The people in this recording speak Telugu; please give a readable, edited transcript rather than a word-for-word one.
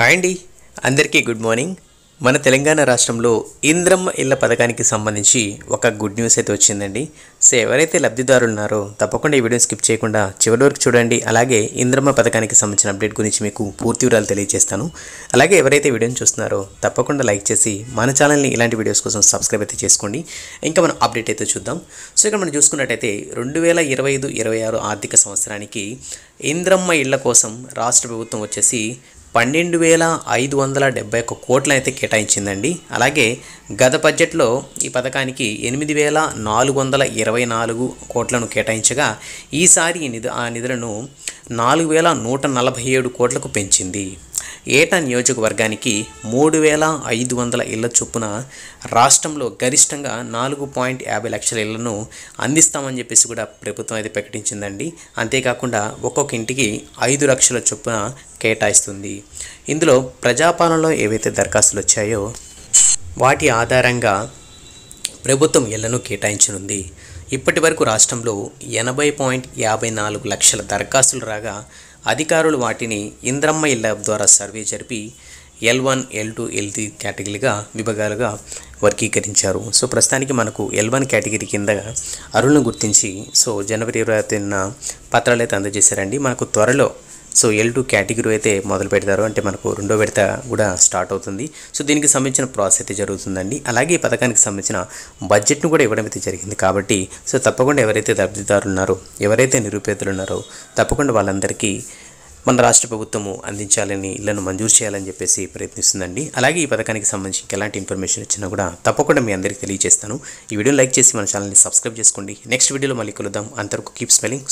హాయ్ అండి, అందరికీ గుడ్ మార్నింగ్. మన తెలంగాణ రాష్ట్రంలో ఇంద్రమ్మ ఇళ్ల పథకానికి సంబంధించి ఒక గుడ్ న్యూస్ అయితే వచ్చిందండి. సో ఎవరైతే లబ్ధిదారులు ఉన్నారో తప్పకుండా ఈ వీడియో స్కిప్ చేయకుండా చివరి వరకు చూడండి. అలాగే ఇంద్రమ్మ పథకానికి సంబంధించిన అప్డేట్ గురించి మీకు పూర్తి వివరాలు తెలియజేస్తాను. అలాగే ఎవరైతే వీడియోని చూస్తున్నారో తప్పకుండా లైక్ చేసి మన ఛానల్ని ఇలాంటి వీడియోస్ కోసం సబ్స్క్రైబ్ అయితే చేసుకోండి. ఇంకా మనం అప్డేట్ అయితే చూద్దాం. సో ఇక్కడ మనం చూసుకున్నట్టయితే 2025-26 ఆర్థిక సంవత్సరానికి ఇంద్రమ్మ ఇళ్ల కోసం రాష్ట్ర ప్రభుత్వం వచ్చేసి 12,571 కోట్లను అయితే కేటాయించిందండి. అలాగే గత బడ్జెట్లో ఈ పథకానికి 8,424 కోట్లను కేటాయించగా ఈసారి ఆ నిధులను 4,147 కోట్లకు పెంచింది. ఏటా నియోజకవర్గానికి 3,500 ఇళ్ల చొప్పున రాష్ట్రంలో గరిష్టంగా 4.50 లక్షల ఇళ్లను అందిస్తామని చెప్పేసి కూడా ప్రభుత్వం అయితే ప్రకటించిందండి. అంతేకాకుండా ఒక్కొక్క ఇంటికి 5 లక్షల చొప్పున కేటాయిస్తుంది. ఇందులో ప్రజాపాలనలో ఏవైతే దరఖాస్తులు వచ్చాయో వాటి ఆధారంగా ప్రభుత్వం ఇళ్లను కేటాయించనుంది. ఇప్పటి వరకు రాష్ట్రంలో 80.54 లక్షల దరఖాస్తులు రాగా అధికారులు వాటిని ఇంద్రమ్మ ఇళ్ల ద్వారా సర్వే జరిపి L1, L2, L3 కేటగిరీగా విభాగాలుగా వర్గీకరించారు. సో ప్రస్తుతానికి మనకు L1 కేటగిరీ కింద అర్హులను గుర్తించి జనవరి 25న పత్రాలు అయితే అందజేశారండి. మనకు త్వరలో L2 కేటగిరీ అయితే మొదలు పెడతారు, అంటే మనకు రెండో విడత కూడా స్టార్ట్ అవుతుంది. దీనికి సంబంధించిన ప్రాసెస్ అయితే జరుగుతుందండి. అలాగే ఈ పథకానికి సంబంధించిన బడ్జెట్ను కూడా ఇవ్వడం అయితే జరిగింది. కాబట్టి తప్పకుండా ఎవరైతే లబ్ధిదారులు ఉన్నారో, ఎవరైతే నిరుపేదలు ఉన్నారో తప్పకుండా వాళ్ళందరికీ మన రాష్ట్ర ప్రభుత్వము అందించాలని, ఇళ్లను మంజూరు చేయాలని చెప్పేసి ప్రయత్నిస్తుందండి. అలాగే ఈ పథకానికి సంబంధించి ఎలాంటి ఇన్ఫర్మేషన్ ఇచ్చినా కూడా తప్పకుండా మీ అందరికీ తెలియజేస్తాను. ఈ వీడియోని లైక్ చేసి మన ఛానల్ని సబ్స్క్రైబ్ చేసుకోండి. నెక్స్ట్ వీడియోలో మళ్ళీ కలుద్దాం. అంతవరకు కీప్ స్మైలింగ్.